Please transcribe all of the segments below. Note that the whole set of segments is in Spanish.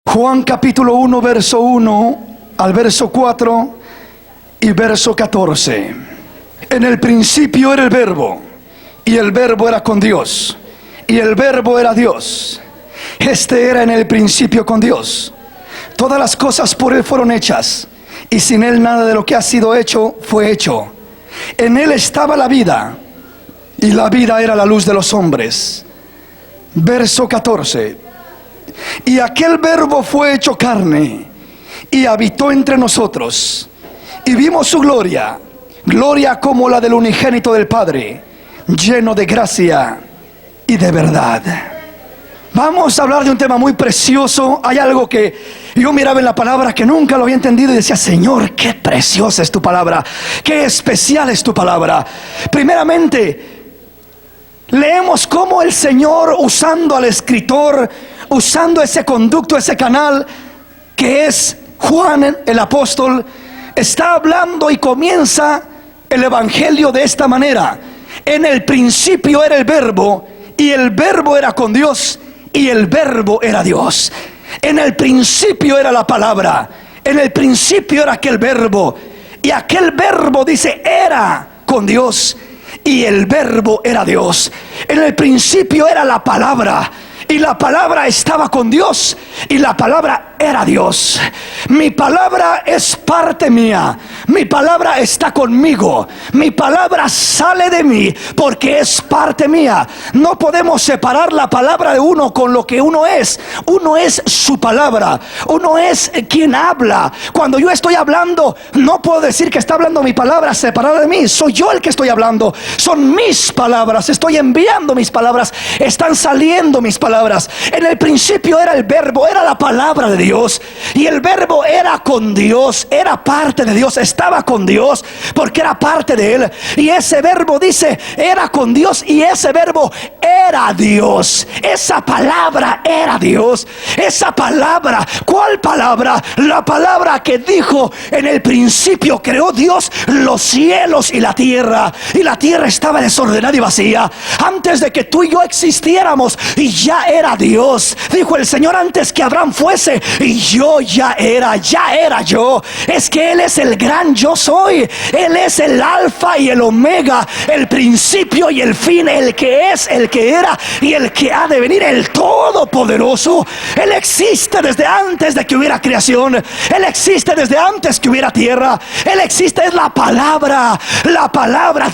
Juan capítulo 1, verso 1 al verso 4 y verso 14. En el principio era el Verbo, y el Verbo era con Dios, y el Verbo era Dios. Este era en el principio con Dios. Todas las cosas por Él fueron hechas, y sin Él nada de lo que ha sido hecho fue hecho. En Él estaba la vida, y la vida era la luz de los hombres. Verso 14. Y aquel Verbo fue hecho carne, y habitó entre nosotros, y vimos su gloria, gloria como la del unigénito del Padre, lleno de gracia y de verdad. Vamos a hablar de un tema muy precioso. Hay algo que yo miraba en la palabra que nunca lo había entendido y decía: Señor, qué preciosa es tu palabra, qué especial es tu palabra. Primeramente, leemos cómo el Señor, usando al escritor, usando ese conducto, ese canal que es Juan el apóstol, está hablando y comienza el evangelio de esta manera: en el principio era el Verbo, y el Verbo era con Dios, y el Verbo era Dios. En el principio era la palabra, en el principio era aquel Verbo, y aquel Verbo, dice, era con Dios, y el Verbo era Dios. En el principio era la palabra, y la palabra estaba con Dios, y la palabra era Dios. Mi palabra es parte mía, mi palabra está conmigo, mi palabra sale de mí porque es parte mía. No podemos separar la palabra de uno con lo que uno es. Uno es su palabra, uno es quien habla. Cuando yo estoy hablando, no puedo decir que está hablando mi palabra separada de mí. Soy yo el que estoy hablando, son mis palabras, estoy enviando mis palabras, están saliendo mis palabras. En el principio era el Verbo, era la palabra de Dios, y el Verbo era con Dios, era parte de Dios, estaba con Dios porque era parte de Él. Y ese Verbo, dice, era con Dios, y ese Verbo era Dios. Esa palabra era Dios. Esa palabra, ¿cuál palabra? La palabra que dijo: en el principio creó Dios los cielos y la tierra estaba desordenada y vacía antes de que tú y yo existiéramos, y ya era Dios. Dijo el Señor: antes que Abraham fuese, y yo ya era yo. Es que Él es el gran yo soy. Él es el alfa y el omega, el principio y el fin, el que es, el que era y el que ha de venir, el todopoderoso. Él existe desde antes de que hubiera creación. Él existe desde antes que hubiera tierra. Él existe, es la palabra,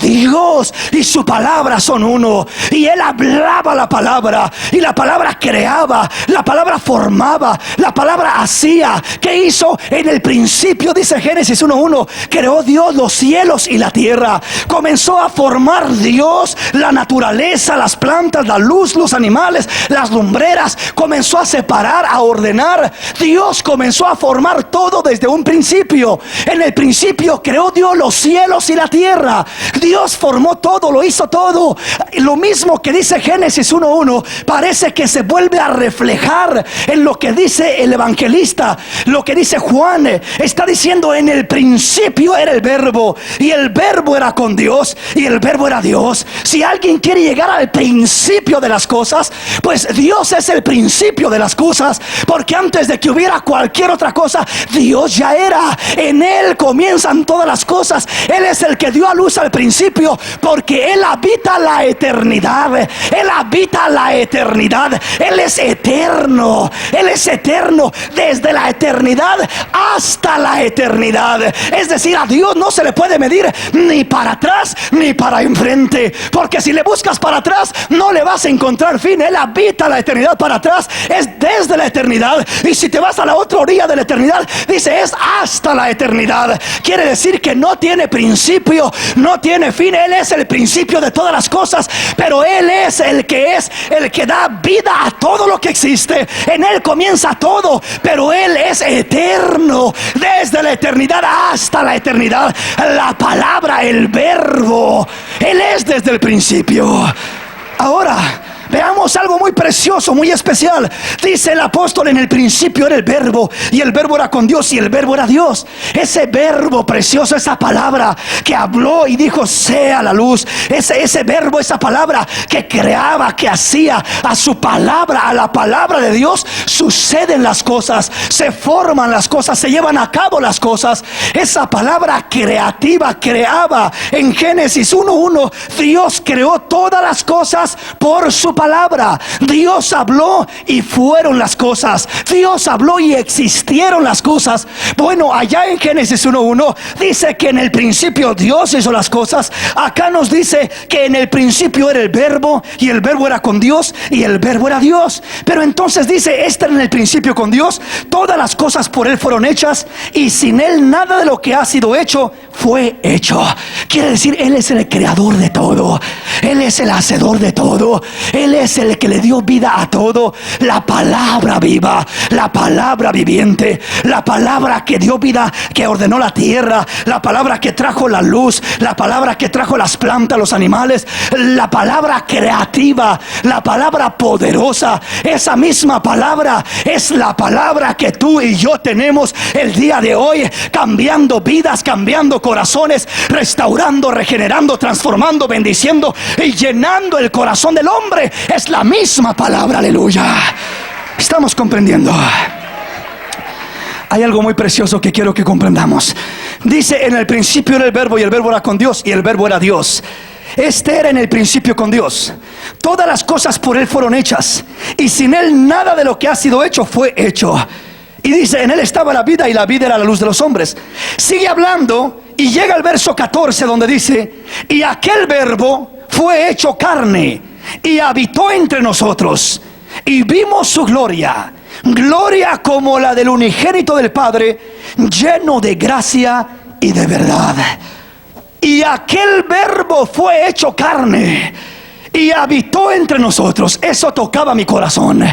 Dios y su palabra son uno. Y Él hablaba la palabra, y la palabra creaba, la palabra formaba, la palabra hacía. ¿Qué hizo? En el principio, dice Génesis 1:1, creó Dios los cielos y la tierra. Comenzó a formar Dios la naturaleza, las plantas, la luz, los animales, las lumbreras. Comenzó a separar, a ordenar. Dios comenzó a formar todo desde un principio. En el principio creó Dios los cielos y la tierra. Dios formó todo, lo hizo todo. Lo mismo que dice Génesis 1:1 parece que se vuelve a reflejar en lo que dice el evangelista, lo que dice Juan. Está diciendo: en el principio era el Verbo, y el Verbo era con Dios, y el Verbo era Dios. Si alguien quiere llegar al principio de las cosas, pues Dios es el principio de las cosas, porque antes de que hubiera cualquier otra cosa, Dios ya era. En Él comienzan todas las cosas. Él es el que dio a luz al principio, porque Él habita la eternidad. Él habita la eternidad. Él es eterno. Él es eterno desde la eternidad hasta la eternidad. Es decir, a Dios no se le puede medir ni para atrás ni para enfrente, porque si le buscas para atrás no le vas a encontrar fin. Él habita la eternidad. Para atrás es desde la eternidad, y si te vas a la otra orilla de la eternidad, dice es hasta la eternidad. Quiere decir que no tiene principio, no tiene fin. Él es el principio de todas las cosas, pero Él es el que da vida a todo lo que existe. En Él comienza todo, pero Él es eterno desde la eternidad hasta la eternidad. La palabra, el Verbo, Él es desde el principio. Ahora, Veamos algo muy precioso, muy especial. Dice el apóstol: en el principio era el verbo, y el verbo era con Dios, y el verbo era Dios. Ese verbo precioso, esa palabra que habló y dijo sea la luz, ese verbo, esa palabra que creaba, que hacía, a su palabra, a la palabra de Dios, suceden las cosas, se forman las cosas, se llevan a cabo las cosas. Esa palabra creativa creaba. En Génesis 1:1, Dios creó todas las cosas por su palabra. Dios habló y fueron las cosas. Dios habló y existieron las cosas. Bueno, allá en Génesis 1:1 dice que en el principio Dios hizo las cosas. Acá nos dice que en el principio era el verbo, y el verbo era con Dios, y el verbo era Dios. Pero entonces dice: este en el principio con Dios, todas las cosas por Él fueron hechas, y sin Él nada de lo que ha sido hecho fue hecho. Quiere decir, Él es el creador de todo. Él es el hacedor de todo. Él es el que le dio vida a todo. La palabra viva, la palabra viviente, la palabra que dio vida, que ordenó la tierra, la palabra que trajo la luz, la palabra que trajo las plantas, los animales, la palabra creativa, la palabra poderosa. Esa misma palabra es la palabra que tú y yo tenemos el día de hoy, cambiando vidas, cambiando corazones, restaurando, regenerando, transformando, bendiciendo y llenando el corazón del hombre. Es la misma palabra, aleluya. Estamos comprendiendo. Hay algo muy precioso que quiero que comprendamos. Dice: en el principio era el verbo, y el verbo era con Dios, y el verbo era Dios. Este era en el principio con Dios. Todas las cosas por Él fueron hechas, y sin Él nada de lo que ha sido hecho fue hecho. Y dice: en Él estaba la vida, y la vida era la luz de los hombres. Sigue hablando y llega al verso 14, donde dice: y aquel verbo fue hecho carne y habitó entre nosotros, y vimos su gloria, gloria como la del unigénito del Padre, lleno de gracia y de verdad. Y aquel verbo fue hecho carne y habitó entre nosotros. Eso tocaba mi corazón.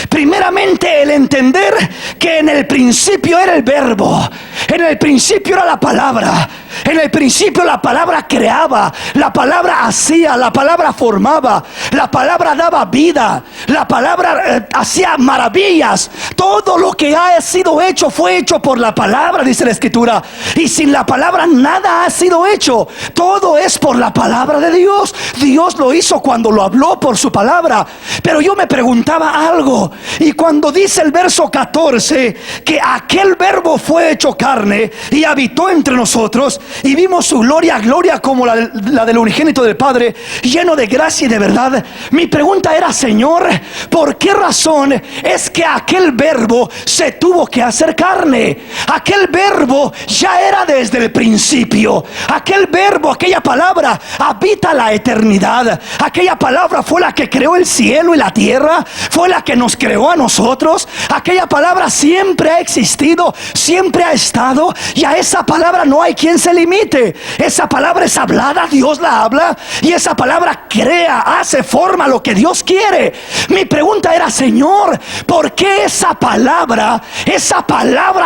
Primeramente, el entender que en el principio era el verbo, en el principio era la palabra, en el principio la palabra creaba, la palabra hacía, la palabra formaba, la palabra daba vida, la palabra hacía maravillas. Todo lo que ha sido hecho fue hecho por la palabra, dice la Escritura. Y sin la palabra nada ha sido hecho. Todo es por la palabra de Dios. Dios lo hizo cuando lo habló por su palabra. Pero yo me preguntaba algo. Y cuando dice el verso 14 que aquel verbo fue hecho carne y habitó entre nosotros, y vimos su gloria, gloria como la del unigénito del Padre, lleno de gracia y de verdad, mi pregunta era: Señor, ¿por qué razón es que aquel verbo se tuvo que hacer carne? Aquel verbo ya era desde el principio. Aquel verbo, aquella palabra habita la eternidad. Aquella palabra fue la que creó el cielo y la tierra, fue la que nos creó a nosotros. Aquella palabra siempre ha existido, siempre ha estado, y a esa palabra no hay quien se limite. Esa palabra es hablada, Dios la habla, y esa palabra crea, hace, forma lo que Dios quiere. Mi pregunta era: Señor, ¿por qué esa palabra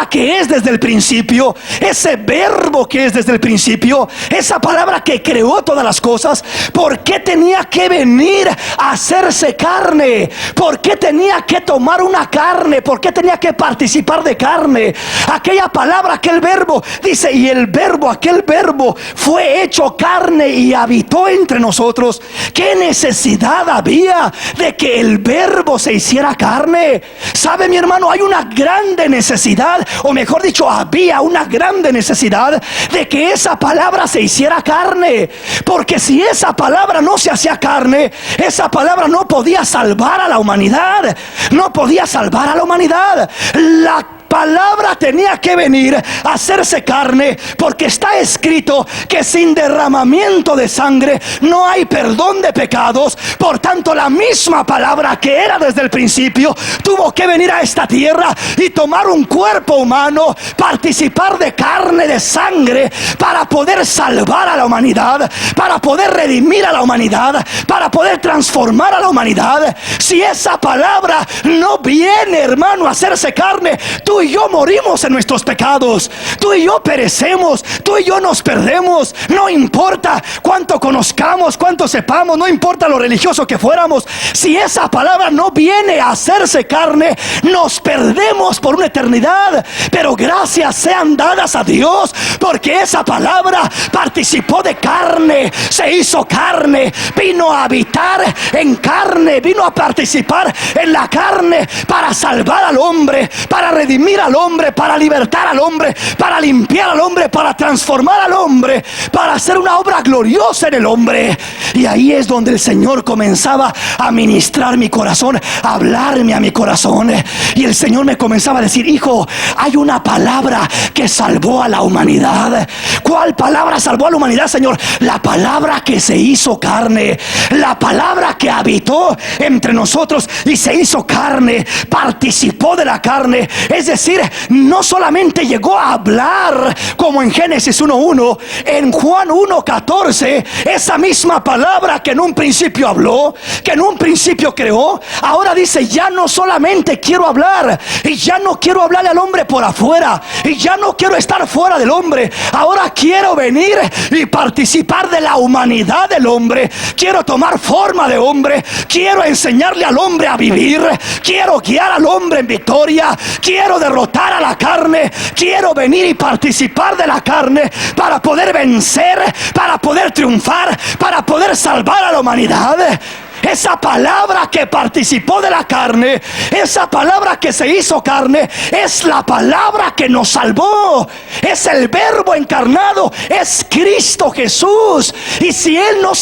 que es desde el principio, ese verbo que es desde el principio, esa palabra que creó todas las cosas, por qué tenía que venir a hacerse carne? ¿Por qué tenía que tomar una carne? ¿Por qué tenía que participar de carne? Aquella palabra, aquel verbo, dice: y el verbo, aquel verbo fue hecho carne y habitó entre nosotros. ¿Qué necesidad había de que el verbo se hiciera carne? ¿Sabe, mi hermano? Hay una grande necesidad, o mejor dicho, había una grande necesidad de que esa palabra se hiciera carne. Porque si esa palabra no se hacía carne, esa palabra no podía salvar a la humanidad. No podía salvar a la humanidad. La palabra tenía que venir a hacerse carne, porque está escrito que sin derramamiento de sangre no hay perdón de pecados. Por tanto, la misma palabra que era desde el principio tuvo que venir a esta tierra y tomar un cuerpo humano, participar de carne, de sangre, para poder salvar a la humanidad, para poder redimir a la humanidad, para poder transformar a la humanidad. Si esa palabra no viene, hermano, a hacerse carne, tú y yo morimos en nuestros pecados, tú y yo perecemos, tú y yo nos perdemos. No importa cuánto conozcamos, cuánto sepamos, no importa lo religioso que fuéramos, si esa palabra no viene a hacerse carne, nos perdemos por una eternidad. Pero gracias sean dadas a Dios, porque esa palabra participó de carne, se hizo carne, vino a habitar en carne, vino a participar en la carne para salvar al hombre, para redimir al hombre, para libertar al hombre, para limpiar al hombre, para transformar al hombre, para hacer una obra gloriosa en el hombre. Y ahí es donde el Señor comenzaba a ministrar mi corazón, a hablarme a mi corazón. Y el Señor me comenzaba a decir: hijo, hay una palabra que salvó a la humanidad. ¿Cuál palabra salvó a la humanidad, Señor? La palabra que se hizo carne, la palabra que habitó entre nosotros y se hizo carne, participó de la carne. Es decir, no solamente llegó a hablar como en Génesis 1:1, en Juan 1:14, esa misma palabra que en un principio habló, que en un principio creó, ahora dice: ya no solamente quiero hablar, y ya no quiero hablarle al hombre por afuera, y ya no quiero estar fuera del hombre, ahora quiero venir y participar de la humanidad del hombre. Quiero tomar forma de hombre, quiero enseñarle al hombre a vivir, quiero guiar al hombre en victoria, quiero derrotar a la carne, quiero venir y participar de la carne para poder vencer, para poder triunfar, para poder salvar a la humanidad. Esa palabra que participó de la carne, esa palabra que se hizo carne, es la palabra que nos salvó. Es el Verbo encarnado, es Cristo Jesús. Y si Él no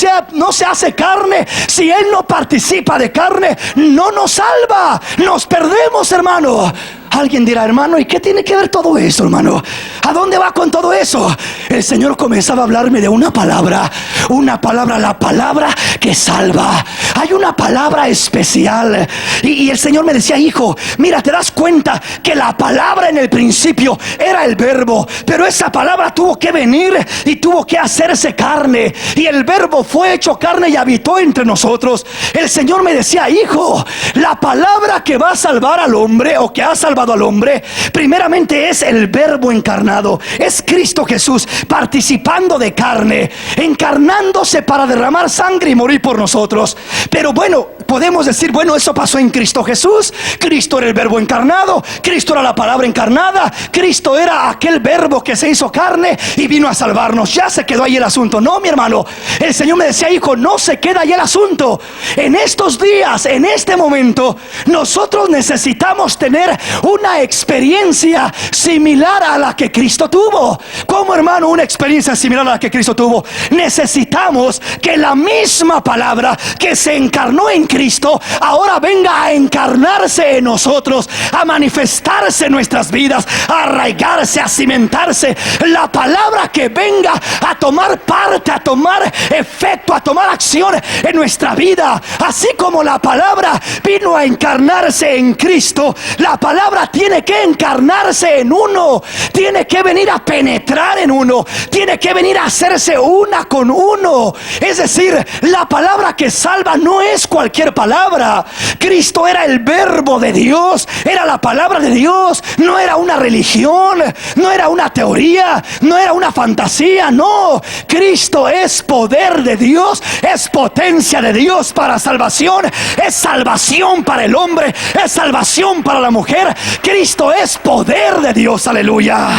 se hace carne, si Él no participa de carne, no nos salva. Nos perdemos, hermano. Alguien dirá: hermano, ¿y qué tiene que ver todo eso, hermano? ¿A dónde va con todo eso? El Señor comenzaba a hablarme de una palabra, la palabra que salva. Hay una palabra especial. Y el Señor me decía: hijo, mira, te das cuenta que la palabra en el principio era el Verbo, pero esa palabra tuvo que venir y tuvo que hacerse carne, y el Verbo fue hecho carne y habitó entre nosotros. El Señor me decía: hijo, la palabra que va a salvar al hombre, o que ha salvado al hombre, primeramente es el Verbo encarnado, es Cristo Jesús participando de carne, encarnándose para derramar sangre y morir por nosotros. Pero bueno, podemos decir: bueno, eso pasó en Cristo Jesús. Cristo era el Verbo encarnado, Cristo era la palabra encarnada, Cristo era aquel Verbo que se hizo carne y vino a salvarnos. Ya se quedó ahí el asunto. No, mi hermano, el Señor me decía: hijo, no se queda ahí el asunto. En estos días, en este momento, nosotros necesitamos tener una experiencia similar a la que Cristo tuvo. ¿Cómo, hermano, una experiencia similar a la que Cristo tuvo? Necesitamos que la misma palabra que se encarnó en Cristo ahora venga a encarnarse en nosotros, a manifestarse en nuestras vidas, a arraigarse, a cimentarse. La palabra que venga a tomar parte, a tomar efecto, a tomar acción en nuestra vida. Así como la palabra vino a encarnarse en Cristo, la palabra tiene que encarnarse en uno, tiene que venir a penetrar en uno, tiene que venir a hacerse una con uno. Es decir, la palabra que salva no es cualquier palabra. Cristo era el Verbo de Dios, era la palabra de Dios, no era una religión, no era una teoría, no era una fantasía, no. Cristo es poder de Dios, es potencia de Dios para salvación, es salvación para el hombre, es salvación para la mujer. Cristo es poder de Dios, aleluya.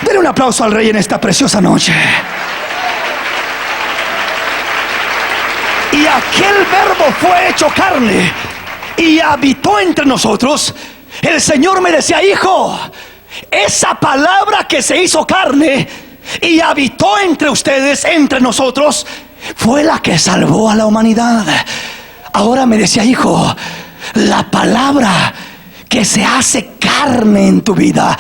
Denle un aplauso al Rey en esta preciosa noche. Y aquel Verbo fue hecho carne y habitó entre nosotros. El Señor me decía: hijo, esa palabra que se hizo carne y habitó entre ustedes, entre nosotros, fue la que salvó a la humanidad. Ahora me decía: hijo, la palabra que se hace carne en tu vida,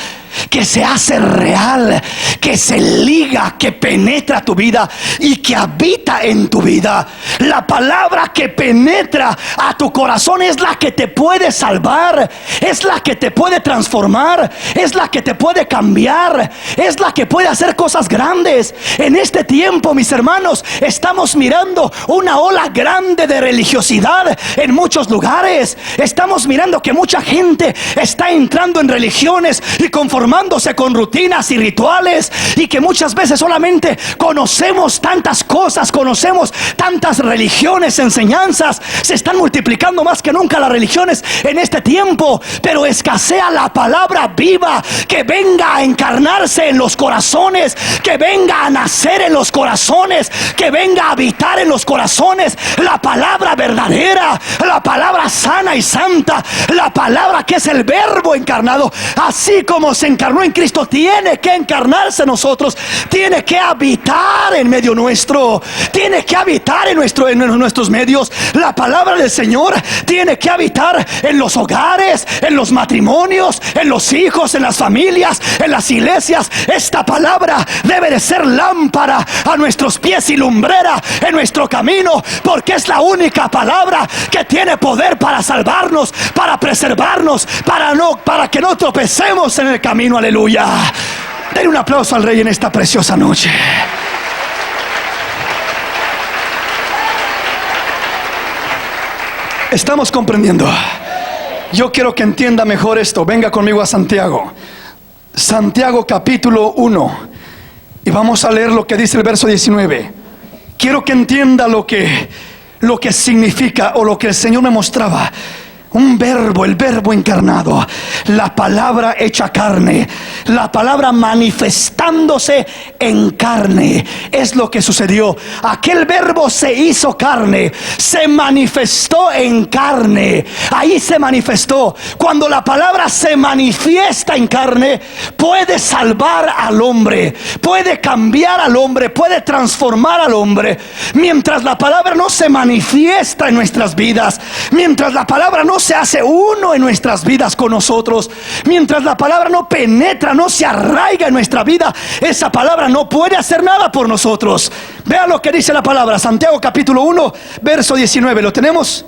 que se hace real, que se liga, que penetra tu vida y que habita en tu vida. La palabra que penetra a tu corazón es la que te puede salvar, es la que te puede transformar, es la que te puede cambiar, es la que puede hacer cosas grandes. En este tiempo, mis hermanos, estamos mirando una ola grande de religiosidad en muchos lugares. Estamos mirando que mucha gente está entrando en religiones y conformándose con rutinas y rituales, y que muchas veces solamente conocemos tantas cosas, conocemos tantas religiones, enseñanzas. Se están multiplicando más que nunca las religiones en este tiempo, pero escasea la palabra viva que venga a encarnarse en los corazones, que venga a nacer en los corazones, que venga a habitar en los corazones. La palabra verdadera, la palabra sana y santa, la palabra que es el Verbo encarnado. Así como se encarnó en Cristo, tiene que encarnarse en nosotros, tiene que habitar en medio nuestro, tiene que habitar en nuestros medios. La palabra del Señor tiene que habitar en los hogares, en los matrimonios, en los hijos, en las familias, en las iglesias. Esta palabra debe de ser lámpara a nuestros pies y lumbrera en nuestro camino, porque es la única palabra que tiene poder para salvarnos, para preservarnos, para que no tropecemos en el camino. Aleluya. Den un aplauso al Rey en esta preciosa noche. ¿Estamos comprendiendo? Yo quiero que entienda mejor esto. Venga conmigo a Santiago. Santiago capítulo 1. Y vamos a leer lo que dice el verso 19. Quiero que entienda lo que significa, o lo que el Señor me mostraba. Un verbo, el Verbo encarnado, la palabra hecha carne, la palabra manifestándose en carne. Es lo que sucedió. Aquel Verbo se hizo carne, se manifestó en carne. Ahí se manifestó. Cuando la palabra se manifiesta en carne, puede salvar al hombre, puede cambiar al hombre, puede transformar al hombre. Mientras la palabra no se manifiesta en nuestras vidas, mientras la palabra no se hace uno en nuestras vidas con nosotros, mientras la palabra no penetra, no se arraiga en nuestra vida, esa palabra no puede hacer nada por nosotros. Vea lo que dice la palabra, Santiago capítulo 1, verso 19. ¿Lo tenemos?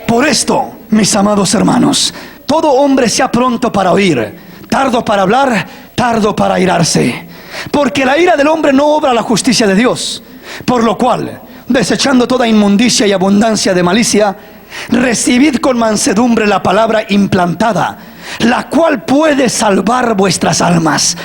Por esto, mis amados hermanos, todo hombre sea pronto para oír, tardo para hablar, tardo para airarse, porque la ira del hombre no obra la justicia de Dios. Por lo cual, desechando toda inmundicia y abundancia de malicia, recibid con mansedumbre la palabra implantada, la cual puede salvar vuestras almas.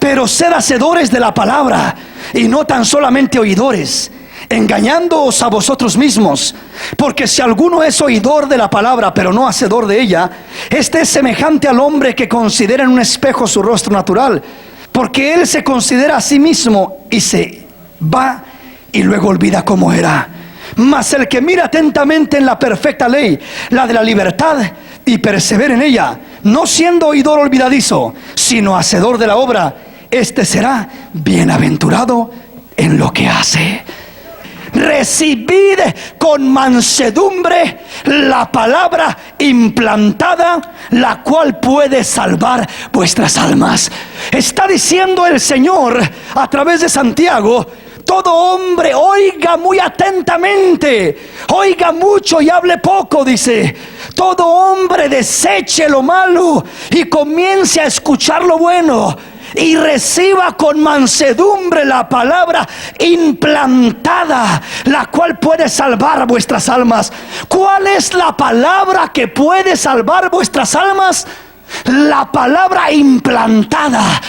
Pero sed hacedores de la palabra, y no tan solamente oidores, engañándoos a vosotros mismos. Porque si alguno es oidor de la palabra, pero no hacedor de ella, este es semejante al hombre que considera en un espejo su rostro natural, porque él se considera a sí mismo y se va y luego olvida cómo era. Mas el que mira atentamente en la perfecta ley, la de la libertad, y persevera en ella, no siendo oidor olvidadizo, sino hacedor de la obra, este será bienaventurado en lo que hace. Recibid con mansedumbre la palabra implantada, la cual puede salvar vuestras almas. Está diciendo el Señor a través de Santiago: todo hombre oiga muy atentamente, oiga mucho y hable poco, dice. Todo hombre deseche lo malo y comience a escuchar lo bueno, y reciba con mansedumbre la palabra implantada, la cual puede salvar vuestras almas. ¿Cuál es la palabra que puede salvar vuestras almas? La palabra implantada.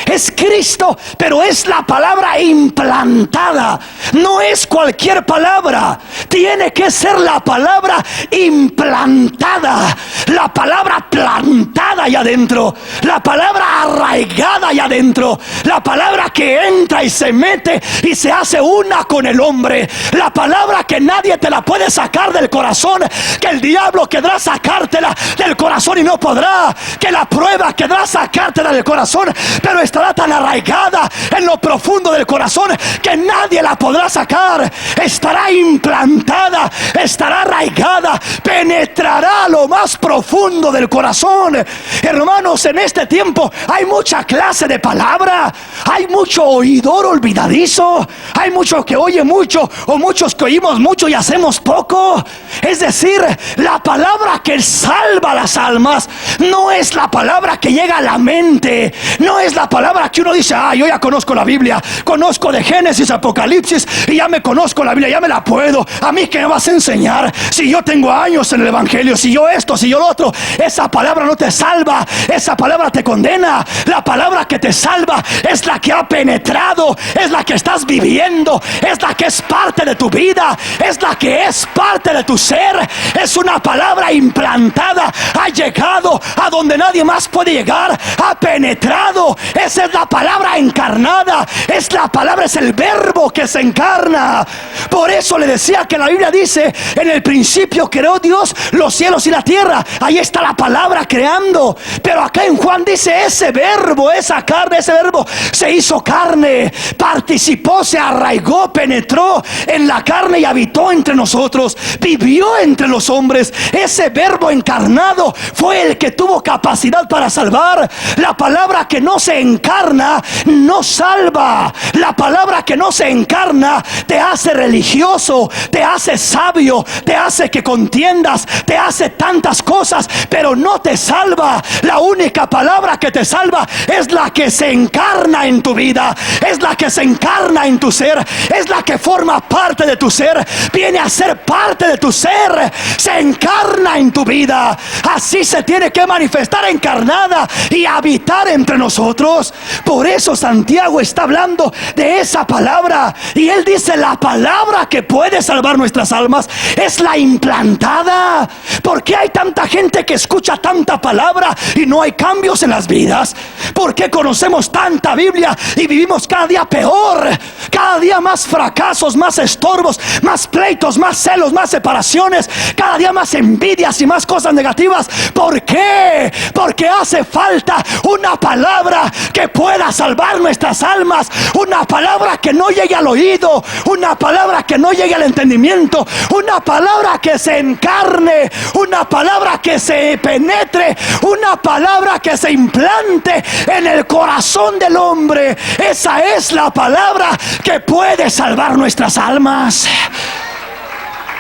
Es Cristo, pero es la palabra implantada. No es cualquier palabra. Tiene que ser la palabra implantada, la palabra plantada allá adentro, la palabra arraigada allá adentro, la palabra que entra y se mete y se hace una con el hombre, la palabra que nadie te la puede sacar del corazón, que el diablo querrá sacártela del corazón y no podrá, que la prueba querrá sacártela del corazón, pero estará tan arraigada en lo profundo del corazón que nadie la podrá sacar. Estará implantada, estará arraigada, penetrará lo más profundo del corazón. Hermanos, en este tiempo hay Hay mucha clase de palabra. Hay mucho oidor olvidadizo. Hay mucho que oye mucho, o muchos que oímos mucho y hacemos poco. Es decir, la palabra que salva las almas no es la palabra que llega a la mente. No es la palabra que uno dice: yo ya conozco la Biblia, conozco de Génesis, Apocalipsis, y ya me conozco la Biblia, ya me la puedo. A mí, ¿qué me vas a enseñar? Si yo tengo años en el Evangelio, si yo esto, si yo lo otro. Esa palabra no te salva, esa palabra te condena. La palabra que te salva es la que ha penetrado, es la que estás viviendo, es la que es parte de tu vida, es la que es parte de tu ser. Es una palabra implantada, ha llegado a donde nadie más puede llegar, ha penetrado. Esa es la palabra encarnada, es la palabra, es el verbo que se encarna. Por eso le decía que la Biblia dice: en el principio creó Dios los cielos y la tierra. Ahí está la palabra creando. Pero acá en Juan dice: ese verbo, esa carne, ese verbo se hizo carne, participó, se arraigó, penetró en la carne y habitó entre nosotros, vivió entre los hombres. Ese verbo encarnado fue el que tuvo capacidad para salvar. La palabra que no se encarna no salva. La palabra que no se encarna te hace religioso, te hace sabio, te hace que contiendas, te hace tantas cosas, pero no te salva. La única palabra que te salva es la que se encarna en tu vida, es la que se encarna en tu ser, es la que forma parte de tu ser, viene a ser parte de tu ser, se encarna en tu vida. Así se tiene que manifestar encarnada y habitar entre nosotros. Por eso Santiago está hablando de esa palabra, y él dice: la palabra que puede salvar nuestras almas es la implantada. ¿Por qué hay tanta gente que escucha tanta palabra y no hay cambios en las vidas? ¿Por qué conocemos tanta Biblia y vivimos cada día peor? Cada día más fracasos, más estorbos, más pleitos, más celos, más separaciones, cada día más envidias y más cosas negativas. ¿Por qué? Porque hace falta una palabra que pueda salvar nuestras almas, una palabra que no llegue al oído, una palabra que no llegue al entendimiento, una palabra que se encarne, una palabra que se penetre, una palabra que se implante en el corazón del hombre. Esa es la palabra que puede salvar nuestras almas.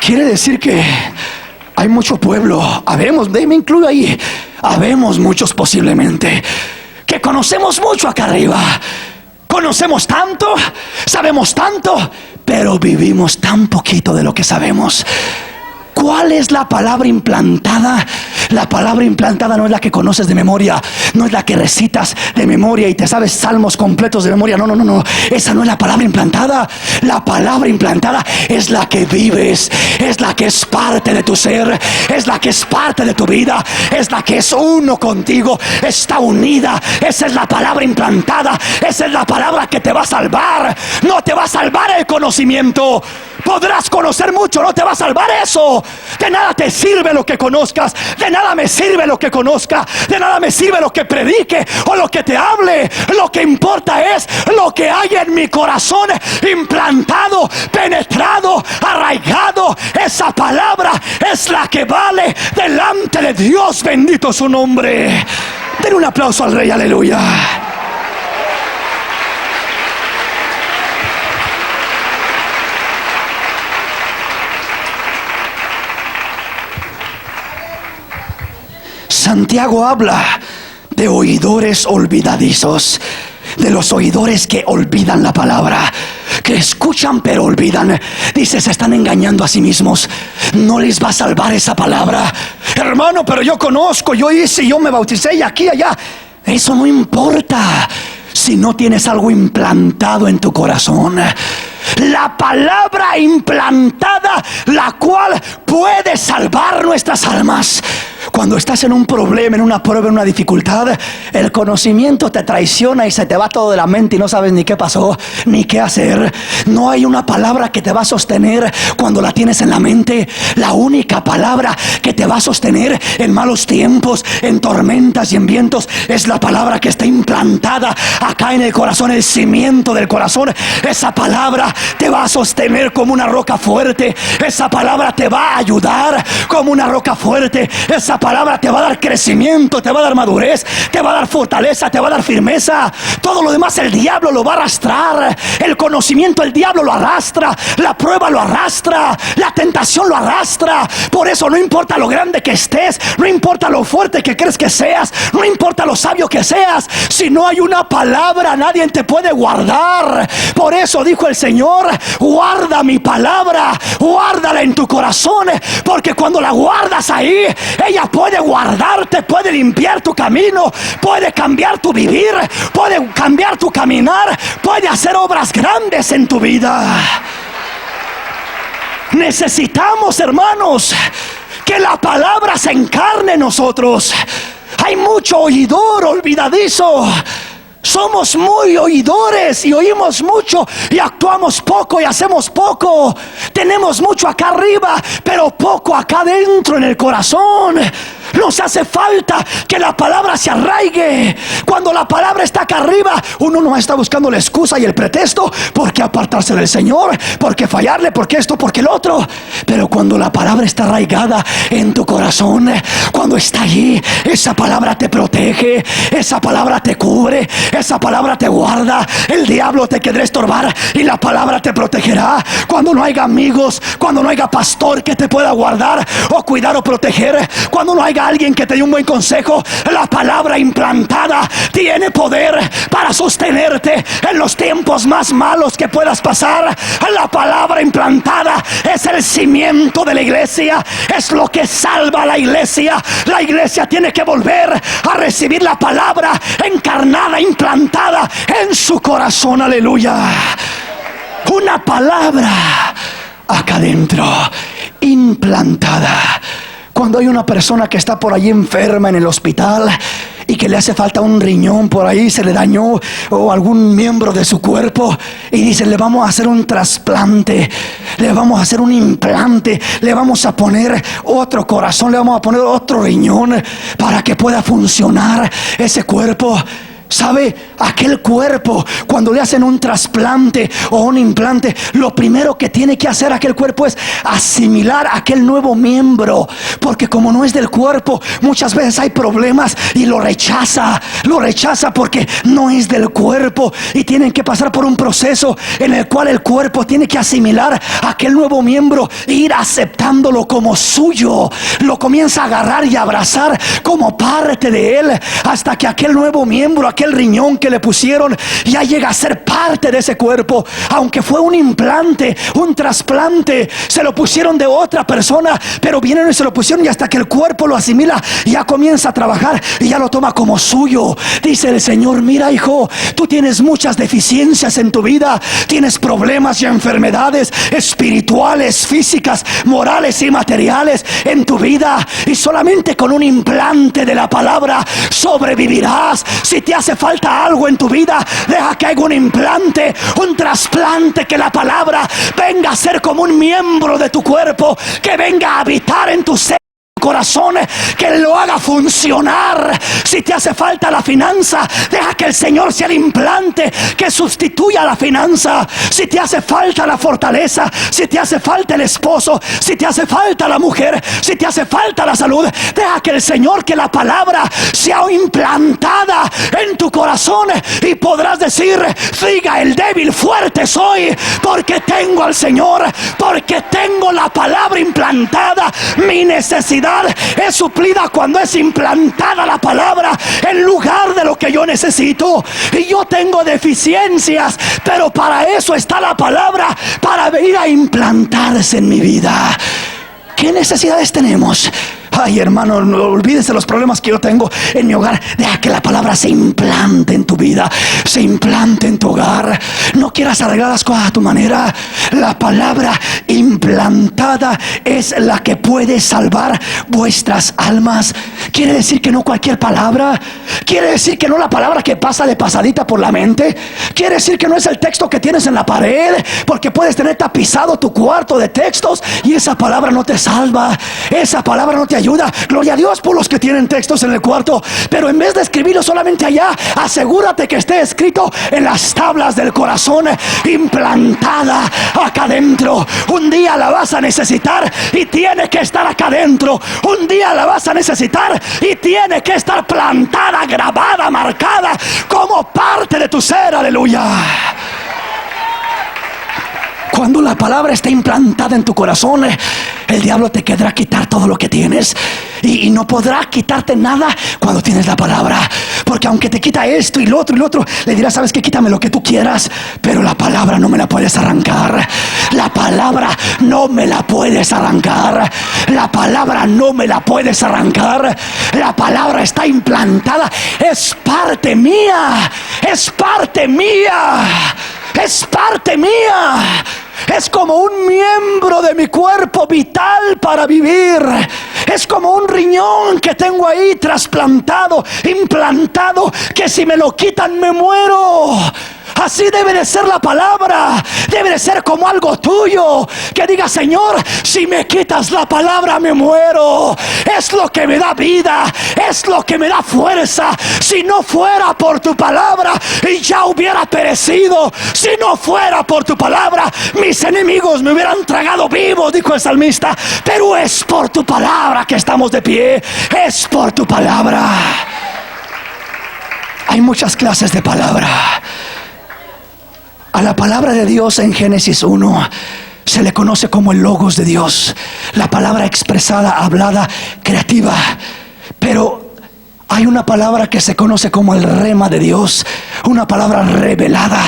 Quiere decir que hay mucho pueblo, habemos, me incluyo ahí, habemos muchos posiblemente, que conocemos mucho acá arriba. Conocemos tanto, sabemos tanto, pero vivimos tan poquito de lo que sabemos. ¿Cuál es la palabra implantada? La palabra implantada no es la que conoces de memoria, no es la que recitas de memoria y te sabes salmos completos de memoria. No. Esa no es la palabra implantada. La palabra implantada es la que vives, es la que es parte de tu ser, es la que es parte de tu vida, es la que es uno contigo, está unida. Esa es la palabra implantada. Esa es la palabra que te va a salvar. No te va a salvar el conocimiento. Podrás conocer mucho, no te va a salvar eso. De nada te sirve lo que conozcas, de nada me sirve lo que conozca, de nada me sirve lo que predique o lo que te hable. Lo que importa es lo que hay en mi corazón, implantado, penetrado, arraigado. Esa palabra es la que vale delante de Dios. Bendito su nombre. Den un aplauso al Rey, aleluya. Santiago habla de oidores olvidadizos, de los oidores que olvidan la palabra, que escuchan pero olvidan. Dice: se están engañando a sí mismos. No les va a salvar esa palabra. Hermano, pero yo conozco, yo hice, yo me bauticé y aquí, allá. Eso no importa si no tienes algo implantado en tu corazón. La palabra implantada, la cual puede salvar nuestras almas. Cuando estás en un problema, en una prueba, en una dificultad, el conocimiento te traiciona y se te va todo de la mente y no sabes ni qué pasó, ni qué hacer. No hay una palabra que te va a sostener cuando la tienes en la mente. La única palabra que te va a sostener en malos tiempos, en tormentas y en vientos, es la palabra que está implantada acá en el corazón, el cimiento del corazón. Esa palabra te va a sostener como una roca fuerte. Esa palabra te va a ayudar como una roca fuerte. Esa palabra te va a dar crecimiento, te va a dar madurez, te va a dar fortaleza, te va a dar firmeza. Todo lo demás el diablo lo va a arrastrar. El conocimiento el diablo lo arrastra, la prueba lo arrastra, la tentación lo arrastra. Por eso no importa lo grande que estés, no importa lo fuerte que crees que seas, no importa lo sabio que seas, si no hay una palabra nadie te puede guardar. Por eso dijo el Señor: guarda mi palabra, guárdala en tu corazón, porque cuando la guardas ahí, ella puede guardarte, puede limpiar tu camino, puede cambiar tu vivir, puede cambiar tu caminar, puede hacer obras grandes en tu vida. Necesitamos, hermanos, que la palabra se encarne en nosotros. Hay mucho oidor olvidadizo. Somos muy oidores y oímos mucho y actuamos poco y hacemos poco. Tenemos mucho acá arriba, pero poco acá adentro en el corazón. Nos hace falta que la palabra se arraigue. Cuando la palabra está acá arriba, uno no está buscando la excusa y el pretexto por qué apartarse del Señor, por qué fallarle, por qué esto, por qué el otro. Pero cuando la palabra está arraigada en tu corazón, cuando está allí, esa palabra te protege, esa palabra te cubre, esa palabra te guarda. El diablo te querrá estorbar y la palabra te protegerá. Cuando no haya amigos, cuando no haya pastor que te pueda guardar o cuidar o proteger, cuando no haya alguien que te dé un buen consejo, la palabra implantada tiene poder para sostenerte en los tiempos más malos que puedas pasar. La palabra implantada es el cimiento de la iglesia, es lo que salva a la iglesia. La iglesia tiene que volver a recibir la palabra encarnada, implantada en su corazón. Aleluya. Una palabra acá adentro, implantada. Cuando hay una persona que está por allí enferma en el hospital y que le hace falta un riñón por ahí, se le dañó, o algún miembro de su cuerpo, y dicen: le vamos a hacer un trasplante, le vamos a hacer un implante, le vamos a poner otro corazón, le vamos a poner otro riñón para que pueda funcionar ese cuerpo. ¿Sabe? Aquel cuerpo, cuando le hacen un trasplante o un implante, lo primero que tiene que hacer aquel cuerpo es asimilar aquel nuevo miembro, porque como no es del cuerpo, muchas veces hay problemas y lo rechaza porque no es del cuerpo, y tienen que pasar por un proceso en el cual el cuerpo tiene que asimilar aquel nuevo miembro e ir aceptándolo como suyo. Lo comienza a agarrar y abrazar como parte de él, hasta que aquel nuevo miembro, aquel riñón que le pusieron, ya llega a ser parte de ese cuerpo. Aunque fue un implante, un trasplante, se lo pusieron de otra persona, pero vienen y se lo pusieron, y hasta que el cuerpo lo asimila, ya comienza a trabajar y ya lo toma como suyo. Dice el Señor: mira, hijo, tú tienes muchas deficiencias en tu vida, tienes problemas y enfermedades espirituales, físicas, morales y materiales en tu vida, y solamente con un implante de la palabra sobrevivirás. Si te hace falta algo en tu vida, deja que haga un implante, un trasplante, que la palabra venga a ser como un miembro de tu cuerpo, que venga a habitar en tu ser, corazón, que lo haga funcionar. Si te hace falta la finanza, deja que el Señor sea el implante que sustituya la finanza. Si te hace falta la fortaleza, si te hace falta el esposo, si te hace falta la mujer, si te hace falta la salud, deja que el Señor, que la palabra sea implantada en tu corazón, y podrás decir: diga el débil, fuerte soy, porque tengo al Señor, porque tengo la palabra implantada. Mi necesidad es suplida cuando es implantada la palabra en lugar de lo que yo necesito. Y yo tengo deficiencias, pero para eso está la palabra, para venir a implantarse en mi vida. ¿Qué necesidades tenemos? Ay, hermano, no olvídese los problemas que yo tengo en mi hogar. Deja que la palabra se implante en tu vida, se implante en tu hogar. No quieras arreglar las cosas a tu manera. La palabra implantada es la que puede salvar vuestras almas. Quiere decir que no cualquier palabra. Quiere decir que no la palabra que pasa de pasadita por la mente. Quiere decir que no es el texto que tienes en la pared, porque puedes tener tapizado tu cuarto de textos y esa palabra no te salva. Esa palabra no te ayuda. ayuda. Gloria a Dios por los que tienen textos en el cuarto, pero en vez de escribirlo solamente allá, asegúrate que esté escrito en las tablas del corazón, implantada acá adentro. Un día la vas a necesitar y tiene que estar acá adentro. Un día la vas a necesitar y tiene que estar plantada, grabada, marcada como parte de tu ser. Aleluya. Cuando la palabra está implantada en tu corazón, el diablo te querrá quitar todo lo que tienes y no podrá quitarte nada cuando tienes la palabra. Porque aunque te quita esto y lo otro, le dirás: sabes que quítame lo que tú quieras, pero la palabra no me la puedes arrancar. La palabra no me la puedes arrancar. La palabra no me la puedes arrancar. La palabra está implantada, es parte mía, es parte mía, es parte mía. Es como un miembro de mi cuerpo vital para vivir. Es como un riñón que tengo ahí trasplantado, implantado, que si me lo quitan me muero. Así debe de ser la palabra. Debe de ser como algo tuyo, que diga: Señor, si me quitas la palabra me muero. Es lo que me da vida, es lo que me da fuerza. Si no fuera por tu palabra, y ya hubiera perecido. Si no fuera por tu palabra, mis enemigos me hubieran tragado vivo, dijo el salmista. Pero es por tu palabra que estamos de pie. Es por tu palabra. Hay muchas clases de palabra. A la palabra de Dios en Génesis 1 se le conoce como el Logos de Dios, la palabra expresada, hablada, creativa. Pero hay una palabra que se conoce como el Rema de Dios, una palabra revelada,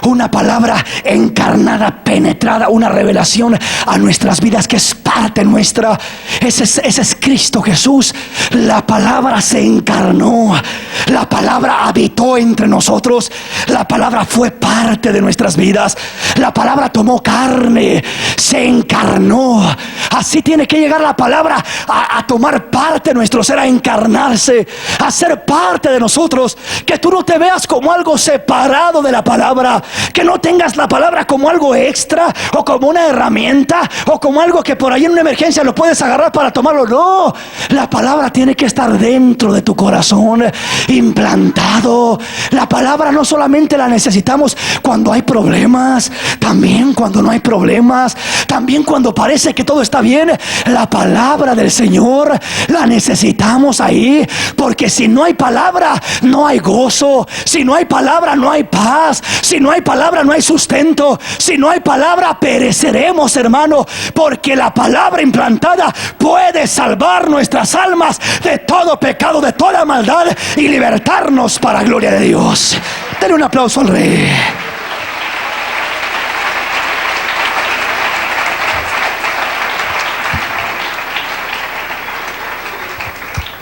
una palabra encarnada, penetrada, una revelación a nuestras vidas que es parte nuestra. Ese es Cristo Jesús. La palabra se encarnó, la palabra habitó entre nosotros, la palabra fue parte de nuestras vidas, la palabra tomó carne, se encarnó. Así tiene que llegar la palabra a tomar parte de nuestro ser, a encarnarse, a ser parte de nosotros. Que tú no te veas como algo separado de la palabra, que no tengas la palabra como algo extra o como una herramienta o como algo que por ahí en una emergencia lo puedes agarrar para tomarlo. No, la palabra tiene que estar dentro de tu corazón, implantado. La palabra no solamente la necesitamos cuando hay problemas, también cuando no hay problemas, también cuando parece que todo está bien. La palabra del Señor la necesitamos ahí, porque si no hay palabra no hay gozo, si no hay palabra no hay paz, si no hay palabra no hay sustento, si no hay palabra pereceremos, hermano. Porque la palabra implantada puede salvar nuestras almas de todo pecado, de toda maldad, y libertarnos para gloria de Dios. Denle un aplauso al Rey.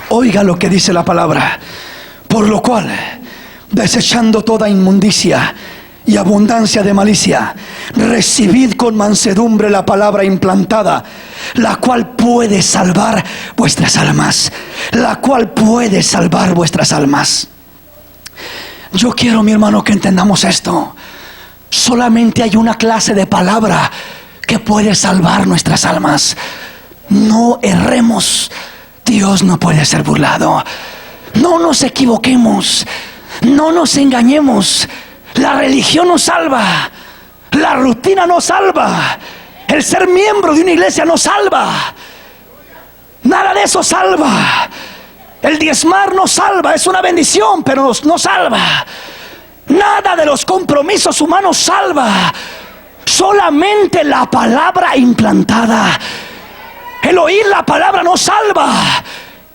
Oiga lo que dice la palabra: por lo cual, desechando toda inmundicia y abundancia de malicia, recibid con mansedumbre la palabra implantada, la cual puede salvar vuestras almas. La cual puede salvar vuestras almas. Yo quiero, mi hermano, que entendamos esto. Solamente hay una clase de palabra que puede salvar nuestras almas. No erremos. Dios no puede ser burlado. No nos equivoquemos, no nos engañemos. La religión nos salva, la rutina nos salva, el ser miembro de una iglesia nos salva. Nada de eso salva. El diezmar nos salva, es una bendición, pero no salva. Nada de los compromisos humanos salva. Solamente la palabra implantada. El oír la palabra nos salva.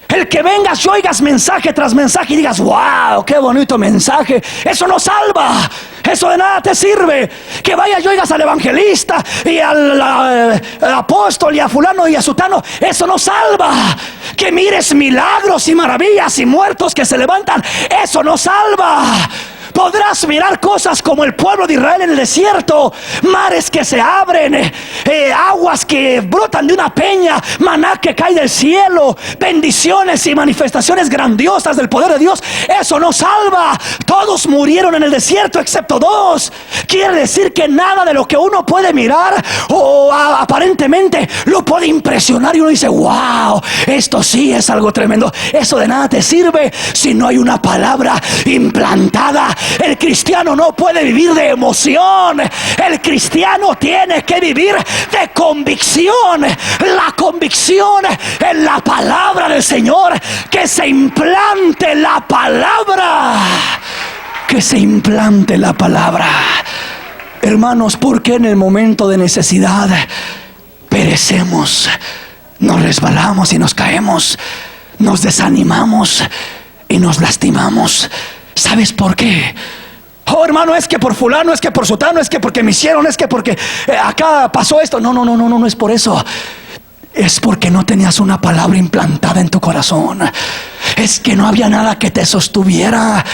El que vengas y oigas mensaje tras mensaje y digas: wow, qué bonito mensaje, eso no salva. Eso de nada te sirve. Que vayas y oigas al evangelista y al apóstol y a fulano y a sutano, eso no salva. Que mires milagros y maravillas y muertos que se levantan, eso no salva. Podrás mirar cosas como el pueblo de Israel en el desierto, mares que se abren, aguas que brotan de una peña, maná que cae del cielo, bendiciones y manifestaciones grandiosas del poder de Dios. Eso no salva. Todos murieron en el desierto excepto dos. Quiere decir que nada de lo que uno puede mirar o aparentemente lo puede impresionar y uno dice: wow, esto sí es algo tremendo. Eso de nada te sirve si no hay una palabra implantada. El cristiano no puede vivir de emoción. El cristiano tiene que vivir de convicción. La convicción en la palabra del Señor. Que se implante la palabra. Que se implante la palabra. Hermanos, ¿por qué en el momento de necesidad perecemos? Nos resbalamos y nos caemos. Nos desanimamos y nos lastimamos. ¿Sabes por qué? Oh, hermano, es que por fulano, es que por sutano, es que porque me hicieron, es que porque acá pasó esto. No es por eso. Es porque no tenías una palabra implantada en tu corazón. Es que no había nada que te sostuviera.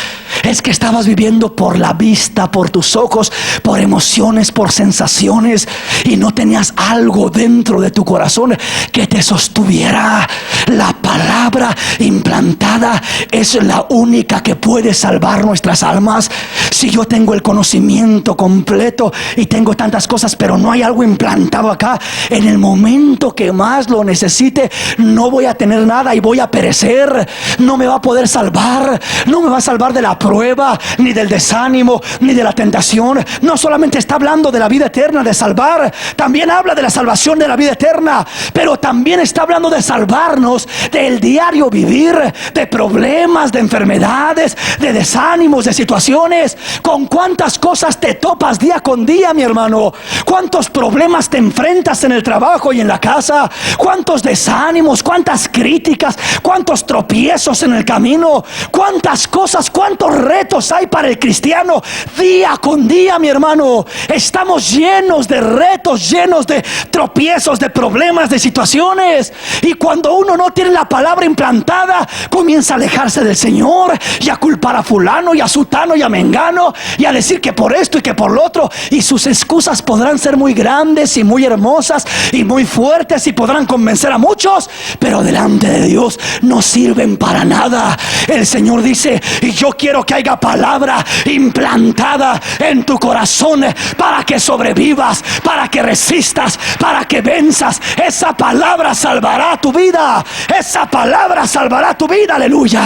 Es que estabas viviendo por la vista, por tus ojos, por emociones, por sensaciones, y no tenías algo dentro de tu corazón que te sostuviera. La palabra implantada es la única que puede salvar nuestras almas. Si yo tengo el conocimiento completo y tengo tantas cosas, pero no hay algo implantado acá, en el momento que más lo necesite, no voy a tener nada y voy a perecer. No me va a poder salvar. No me va a salvar de la prueba, ni del desánimo, ni de la tentación. No solamente está hablando de la vida eterna, de salvar, también habla de la salvación de la vida eterna, pero también está hablando de salvarnos del diario vivir, de problemas, de enfermedades, de desánimos, de situaciones. ¿Con cuántas cosas te topas día con día, mi hermano? ¿Cuántos problemas te enfrentas en el trabajo y en la casa? ¿Cuántos desánimos? ¿Cuántas críticas? ¿Cuántos tropiezos en el camino? ¿Cuántas cosas? ¿Cuántos retos hay para el cristiano día con día, mi hermano? Estamos llenos de retos, llenos de tropiezos, de problemas, de situaciones. Y cuando uno no tiene la palabra implantada, comienza a alejarse del Señor y a culpar a fulano y a sutano y a mengano y a decir que por esto y que por lo otro. Y sus excusas podrán ser muy grandes y muy hermosas y muy fuertes y podrán convencer a muchos, pero delante de Dios no sirven para nada. El Señor dice: y yo quiero que haya palabra implantada en tu corazón para que sobrevivas, para que resistas, para que venzas. Esa palabra salvará tu vida. Esa palabra salvará tu vida. Aleluya.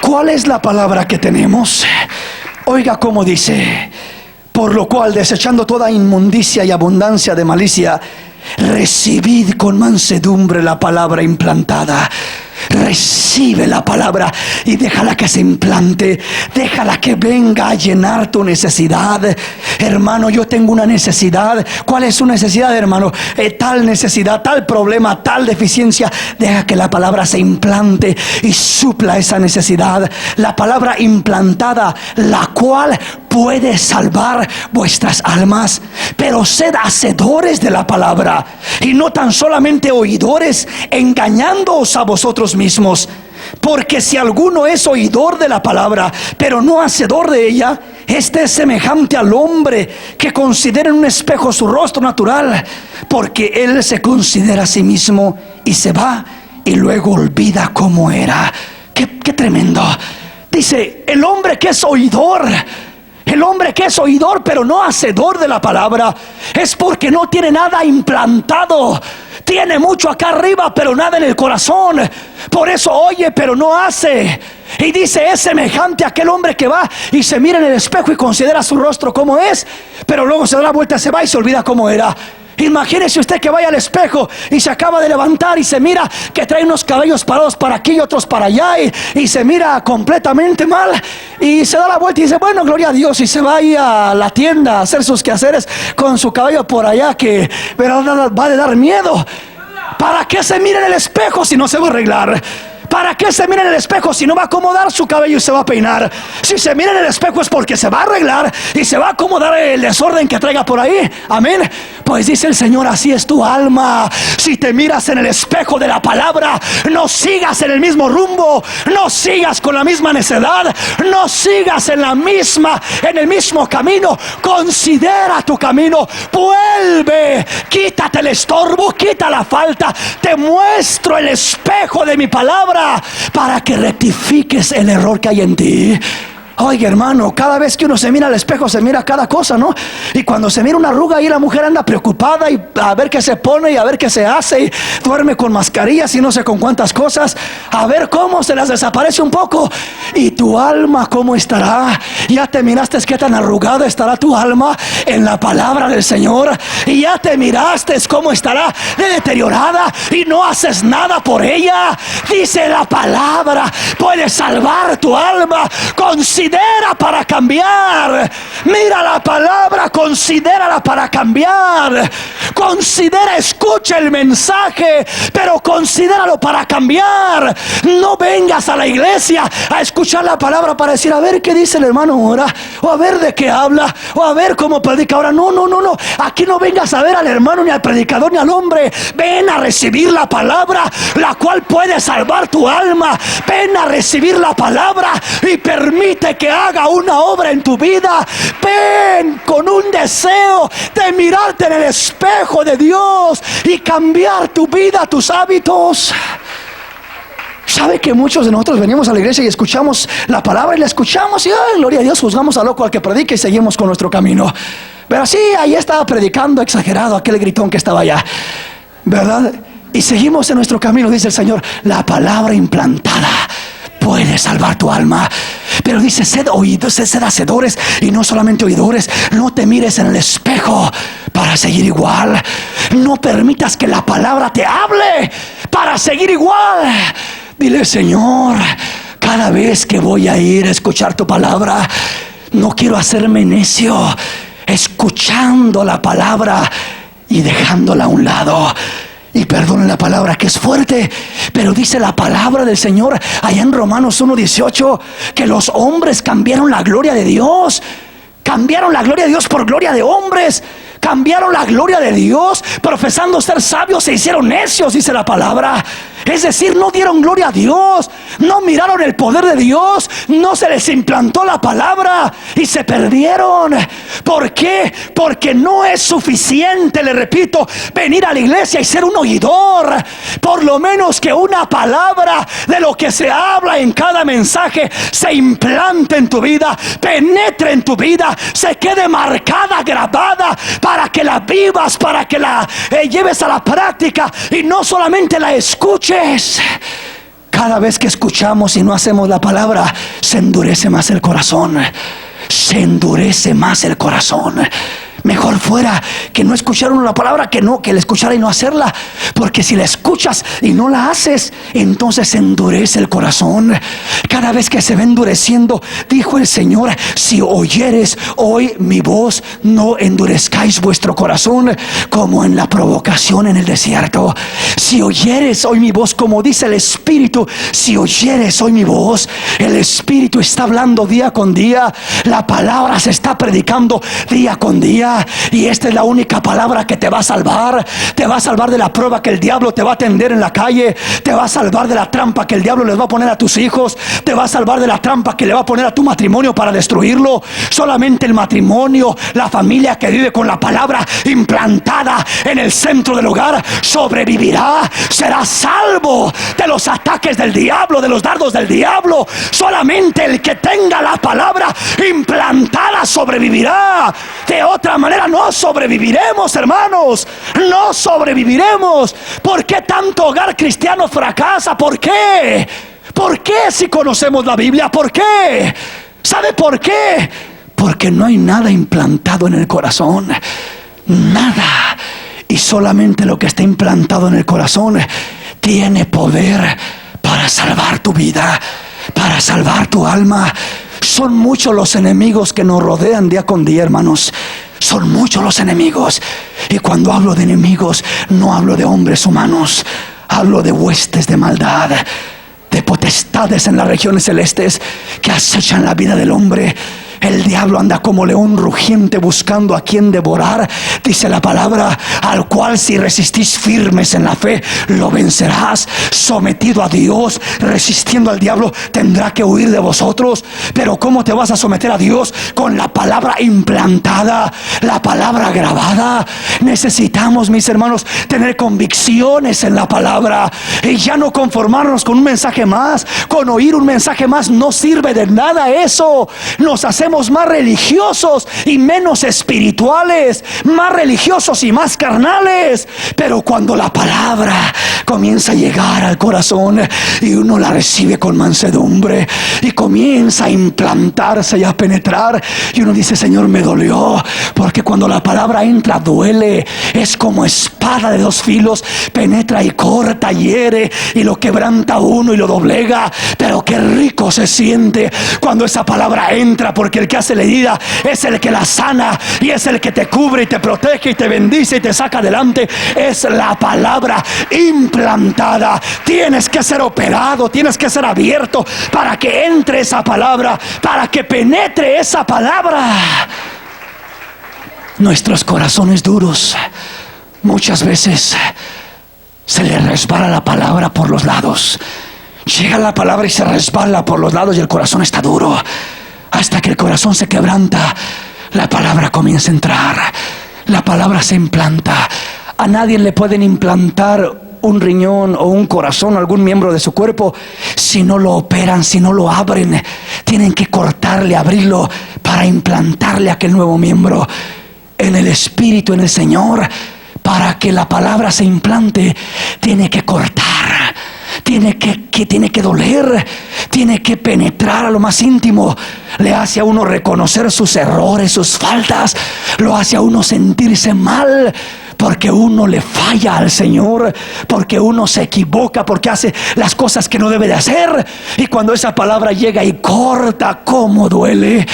¿Cuál es la palabra que tenemos? Oiga cómo dice: por lo cual, desechando toda inmundicia y abundancia de malicia, recibid con mansedumbre la palabra implantada. Recibe la palabra y déjala que se implante. Déjala que venga a llenar tu necesidad. Hermano, yo tengo una necesidad. ¿Cuál es su necesidad, hermano? Tal necesidad, tal problema, tal deficiencia. Deja que la palabra se implante y supla esa necesidad. La palabra implantada, la cual puede salvar vuestras almas. Pero sed hacedores de la palabra y no tan solamente oidores, engañándoos a vosotros mismos. Porque si alguno es oidor de la palabra, pero no hacedor de ella, este es semejante al hombre que considera en un espejo su rostro natural, porque él se considera a sí mismo y se va y luego olvida cómo era. Qué tremendo. Dice: el hombre que es oidor, el hombre que es oidor pero no hacedor de la palabra, es porque no tiene nada implantado. Tiene mucho acá arriba pero nada en el corazón. Por eso oye pero no hace. Y dice: es semejante a aquel hombre que va y se mira en el espejo y considera su rostro como es, pero luego se da la vuelta, se va y se olvida cómo era. Imagínese usted que vaya al espejo y se acaba de levantar y se mira que trae unos cabellos parados para aquí y otros para allá, y se mira completamente mal, y se da la vuelta y dice: bueno, gloria a Dios, y se va ahí a la tienda a hacer sus quehaceres con su cabello por allá, que va a dar miedo. ¿Para qué se mira en el espejo si no se va a arreglar? ¿Para qué se mira en el espejo si no va a acomodar su cabello y se va a peinar? Si se mira en el espejo es porque se va a arreglar y se va a acomodar el desorden que traiga por ahí. Amén. Pues dice el Señor, así es tu alma. Si te miras en el espejo de la palabra, no sigas en el mismo rumbo, no sigas con la misma necedad, no sigas en el mismo camino. Considera tu camino, vuelve, quítate el estorbo, quita la falta. Te muestro el espejo de mi palabra para que rectifiques el error que hay en ti. Oye, hermano, cada vez que uno se mira al espejo se mira cada cosa, ¿no? Y cuando se mira una arruga ahí, la mujer anda preocupada y a ver qué se pone y a ver qué se hace, y duerme con mascarillas y no sé con cuántas cosas, a ver cómo se las desaparece un poco. Y tu alma, ¿cómo estará? Ya te miraste qué tan arrugada estará tu alma en la palabra del Señor, y ya te miraste cómo estará de deteriorada y no haces nada por ella. Dice la palabra, puede salvar tu alma. Considera para cambiar. Mira la palabra, considérala para cambiar. Considera, escucha el mensaje, pero considéralo para cambiar. No vengas a la iglesia a escuchar la palabra para decir, a ver qué dice el hermano ahora, o a ver de qué habla, o a ver cómo predica ahora. No. Aquí no vengas a ver al hermano, ni al predicador, ni al hombre. Ven a recibir la palabra, la cual puede salvar tu alma. Ven a recibir la palabra y permite que haga una obra en tu vida. Ven con un deseo de mirarte en el espejo de Dios y cambiar tu vida, tus hábitos. ¿Sabe que muchos de nosotros venimos a la iglesia y escuchamos la palabra y la escuchamos y ay, gloria a Dios, juzgamos a loco al que predica y seguimos con nuestro camino? Pero sí, ahí estaba predicando exagerado aquel gritón que estaba allá, ¿verdad? Y seguimos en nuestro camino. Dice el Señor, la palabra implantada puede salvar tu alma. Pero dice, sed oídos, sed hacedores y no solamente oidores. No te mires en el espejo para seguir igual. No permitas que la palabra te hable para seguir igual. Dile, Señor, cada vez que voy a ir a escuchar tu palabra, no quiero hacerme necio escuchando la palabra y dejándola a un lado. Y perdonen la palabra que es fuerte, pero dice la palabra del Señor allá en Romanos 1:18 que los hombres cambiaron la gloria de Dios. Cambiaron la gloria de Dios por gloria de hombres. Cambiaron la gloria de Dios profesando ser sabios, se hicieron necios, dice la palabra. Es decir, no dieron gloria a Dios, no miraron el poder de Dios, no se les implantó la palabra y se perdieron. ¿Por qué? Porque no es suficiente, le repito, venir a la iglesia y ser un oidor. Por lo menos que una palabra de lo que se habla en cada mensaje se implante en tu vida, penetre en tu vida, se quede marcada, grabada, para que la vivas, para que la lleves a la práctica y no solamente la escuches. Cada vez que escuchamos y no hacemos la palabra, se endurece más el corazón. Se endurece más el corazón. Mejor fuera que no escuchar una palabra que la escuchara y no hacerla. Porque si la escuchas y no la haces, entonces se endurece el corazón. Cada vez que se va endureciendo, dijo el Señor, si oyeres hoy mi voz, no endurezcáis vuestro corazón como en la provocación en el desierto. Si oyeres hoy mi voz, como dice el Espíritu, si oyeres hoy mi voz, el Espíritu está hablando día con día, la palabra se está predicando día con día. Y esta es la única palabra que te va a salvar. Te va a salvar de la prueba que el diablo te va a tender en la calle. Te va a salvar de la trampa que el diablo les va a poner a tus hijos. Te va a salvar de la trampa que le va a poner a tu matrimonio para destruirlo. Solamente el matrimonio, la familia que vive con la palabra implantada en el centro del hogar, sobrevivirá, será salvo de los ataques del diablo, de los dardos del diablo. Solamente el que tenga la palabra implantada sobrevivirá. De otra manera no sobreviviremos, hermanos. No sobreviviremos. ¿Por qué tanto hogar cristiano fracasa? ¿Por qué? ¿Por qué si conocemos la Biblia? ¿Por qué? ¿Sabe por qué? Porque no hay nada implantado en el corazón. Nada. Y solamente lo que está implantado en el corazón tiene poder para salvar tu vida, para salvar tu alma. Son muchos los enemigos que nos rodean día con día, hermanos. Son muchos los enemigos. Y cuando hablo de enemigos, no hablo de hombres humanos. Hablo de huestes de maldad, de potestades en las regiones celestes que acechan la vida del hombre, El diablo anda como león rugiente buscando a quien devorar. Dice la palabra: al cual si resistís firmes en la fe, lo vencerás. Sometido a Dios, resistiendo al diablo, tendrá que huir de vosotros. Pero ¿cómo te vas a someter a Dios? Con la palabra implantada, la palabra grabada. Necesitamos, mis hermanos, tener convicciones en la palabra y ya no conformarnos con un mensaje más. Con oír un mensaje más no sirve de nada eso. Nos hacemos más religiosos y menos espirituales, más religiosos y más carnales. Pero cuando la palabra comienza a llegar al corazón y uno la recibe con mansedumbre y comienza a implantarse y a penetrar, y uno dice: Señor, me dolió, porque cuando la palabra entra duele. Es como espada de dos filos, penetra y corta, hiere y lo quebranta uno y lo doblega. Pero qué rico se siente cuando esa palabra entra, porque el que hace la herida es el que la sana, y es el que te cubre y te protege y te bendice y te saca adelante. Es la palabra implantada. Tienes que ser operado, tienes que ser abierto para que entre esa palabra, para que penetre esa palabra. Nuestros corazones duros muchas veces se le resbala la palabra por los lados. Llega la palabra y se resbala por los lados y el corazón está duro. Hasta que el corazón se quebranta, la palabra comienza a entrar. La palabra se implanta. A nadie le pueden implantar un riñón o un corazón o algún miembro de su cuerpo si no lo operan, si no lo abren. Tienen que cortarle, abrirlo para implantarle aquel nuevo miembro. En el Espíritu, en el Señor, para que la palabra se implante, tiene que cortar, tiene que doler, tiene que penetrar a lo más íntimo. Le hace a uno reconocer sus errores, sus faltas, lo hace a uno sentirse mal, porque uno le falla al Señor, porque uno se equivoca, porque hace las cosas que no debe de hacer. Y cuando esa palabra llega y corta, ¿cómo duele?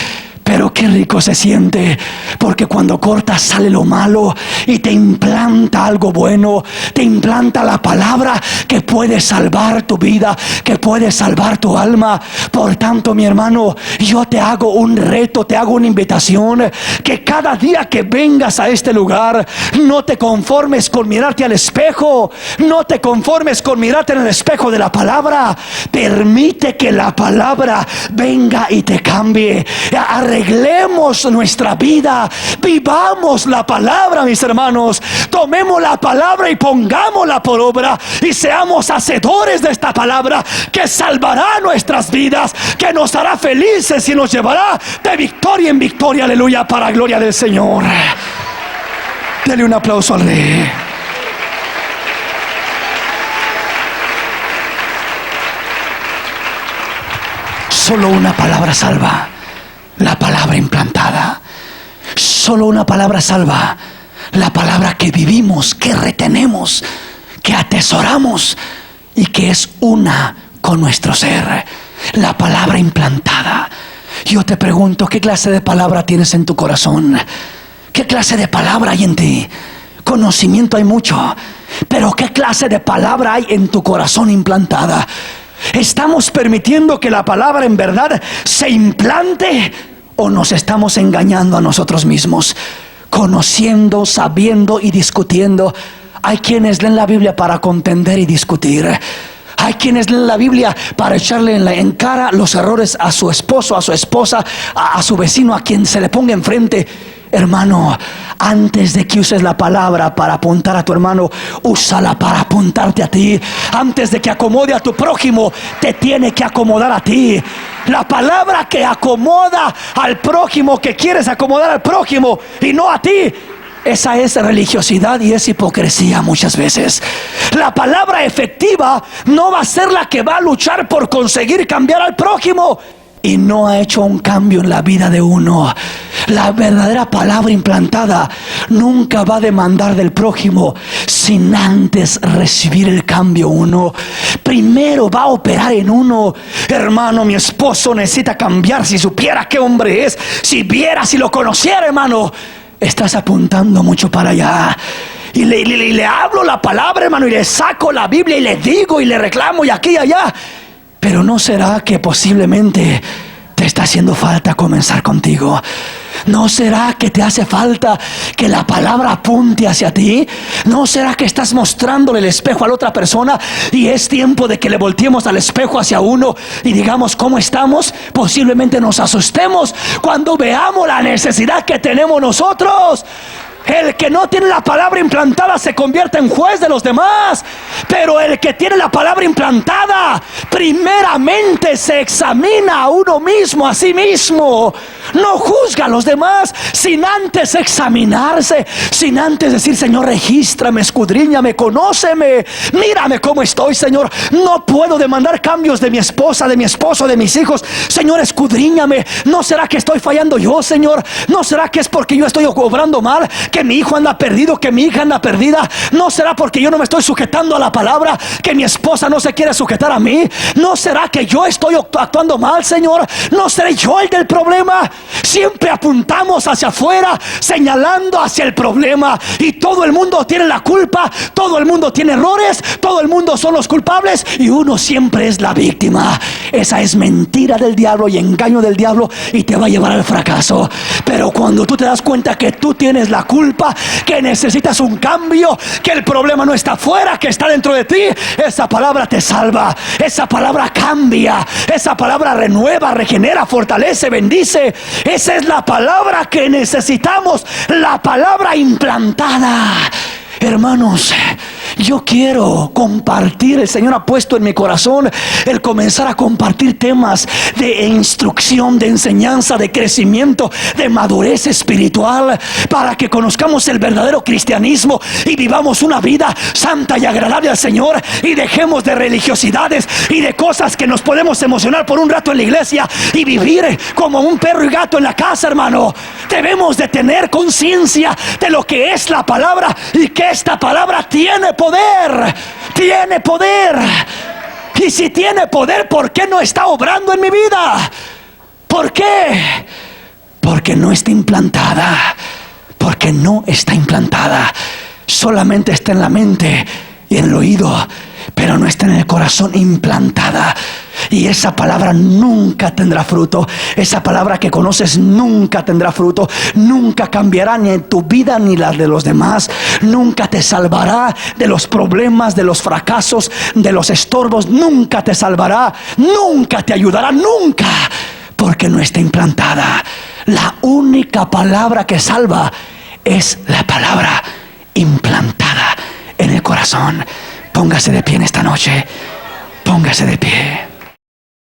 Pero qué rico se siente, porque cuando cortas sale lo malo y te implanta algo bueno. Te implanta la palabra que puede salvar tu vida, que puede salvar tu alma. Por tanto, mi hermano, yo te hago un reto, te hago una invitación, que cada día que vengas a este lugar, no te conformes con mirarte al espejo, no te conformes con mirarte en el espejo de la palabra. Permite que la palabra venga y te cambie. Arreglemos nuestra vida, vivamos la palabra, mis hermanos. Tomemos la palabra y pongámosla por obra, y seamos hacedores de esta palabra que salvará nuestras vidas, que nos hará felices y nos llevará de victoria en victoria, aleluya, para gloria del Señor. Dele un aplauso al Rey. Solo una palabra salva. La palabra implantada. Solo una palabra salva. La palabra que vivimos, que retenemos, que atesoramos y que es una con nuestro ser. La palabra implantada. Yo te pregunto, ¿qué clase de palabra tienes en tu corazón? ¿Qué clase de palabra hay en ti? Conocimiento hay mucho, pero ¿qué clase de palabra hay en tu corazón implantada? ¿Estamos permitiendo que la palabra en verdad se implante, o nos estamos engañando a nosotros mismos? Conociendo, sabiendo y discutiendo. Hay quienes leen la Biblia para contender y discutir. Hay quienes leen la Biblia para echarle en cara los errores a su esposo, a su esposa, a su vecino, a quien se le ponga enfrente. Hermano, antes de que uses la palabra para apuntar a tu hermano, úsala para apuntarte a ti. Antes de que acomode a tu prójimo, te tiene que acomodar a ti. La palabra que acomoda al prójimo, que quieres acomodar al prójimo y no a ti, esa es religiosidad y es hipocresía muchas veces. La palabra efectiva no va a ser la que va a luchar por conseguir cambiar al prójimo y no ha hecho un cambio en la vida de uno. La verdadera palabra implantada nunca va a demandar del prójimo sin antes recibir el cambio uno. Primero va a operar en uno. Hermano, mi esposo necesita cambiar. Si supiera qué hombre es, si viera, si lo conociera, hermano. Estás apuntando mucho para allá. Y le hablo la palabra, hermano, y le saco la Biblia y le digo y le reclamo y aquí y allá. Pero ¿no será que posiblemente te te está haciendo falta comenzar contigo? ¿No será que te hace falta que la palabra apunte hacia ti? ¿No será que estás mostrándole el espejo a la otra persona y es tiempo de que le volteemos al espejo hacia uno y digamos cómo estamos? Posiblemente nos asustemos cuando veamos la necesidad que tenemos nosotros. El que no tiene la palabra implantada se convierte en juez de los demás, pero el que tiene la palabra implantada primeramente se examina a uno mismo, a sí mismo. No juzga a los demás sin antes examinarse, sin antes decir: Señor, regístrame, escudriñame, conóceme, mírame cómo estoy, Señor. No puedo demandar cambios de mi esposa, de mi esposo, de mis hijos. Señor, escudriñame. ¿No será que estoy fallando yo, Señor? ¿No será que es porque yo estoy obrando mal, que mi hijo anda perdido, que mi hija anda perdida? ¿No será porque yo no me estoy sujetando a la palabra, que mi esposa no se quiere sujetar a mí? ¿No será que yo estoy actuando mal, Señor? ¿No seré yo el del problema? Siempre apuntamos hacia afuera, señalando hacia el problema, y todo el mundo tiene la culpa, todo el mundo tiene errores, todo el mundo son los culpables y uno siempre es la víctima. Esa es mentira del diablo y engaño del diablo, y te va a llevar al fracaso. Pero cuando tú te das cuenta que tú tienes la culpa, que necesitas un cambio, que el problema no está afuera, que está dentro de ti, esa palabra te salva, esa palabra cambia, esa palabra renueva, regenera, fortalece, bendice. Esa es la palabra que necesitamos, la palabra implantada. Hermanos, yo quiero compartir, el Señor ha puesto en mi corazón el comenzar a compartir temas de instrucción, de enseñanza, de crecimiento, de madurez espiritual, para que conozcamos el verdadero cristianismo y vivamos una vida santa y agradable al Señor, y dejemos de religiosidades y de cosas que nos podemos emocionar por un rato en la iglesia y vivir como un perro y gato en la casa, hermano. Debemos de tener conciencia de lo que es la palabra, y que esta palabra tiene poder, tiene poder. Y si tiene poder, ¿por qué no está obrando en mi vida? ¿Por qué? Porque no está implantada. Porque no está implantada. Solamente está en la mente y en el oído, pero no está en el corazón implantada. Y esa palabra nunca tendrá fruto. Esa palabra que conoces nunca tendrá fruto. Nunca cambiará ni en tu vida ni la de los demás. Nunca te salvará de los problemas, de los fracasos, de los estorbos. Nunca te salvará, nunca te ayudará, nunca, porque no está implantada. La única palabra que salva es la palabra implantada en el corazón. Póngase de pie en esta noche. Póngase de pie.